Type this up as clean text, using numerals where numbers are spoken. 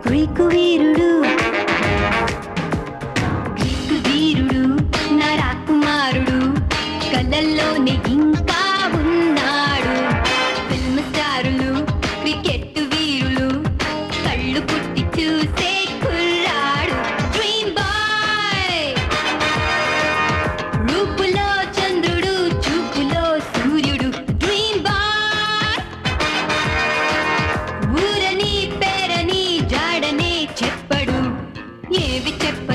Greek వీరుడు Greek వీరుడు నా రాకుమారుడు కలల్లోనే ఇంకా ఉన్నాడు. ఫిల్మ్ స్టారులు క్రికెట్ వీరులు కళ్ళు పుట్టి చూసే కుర్రాడు. డ్రీమ్ బాయ్ రూపులో చంద్రుడు చూపులో సూర్యుడు. డ్రీమ్ బాయ్ ఊరని పేరని జాడనే చెప్పడు ఏవి చెప్ప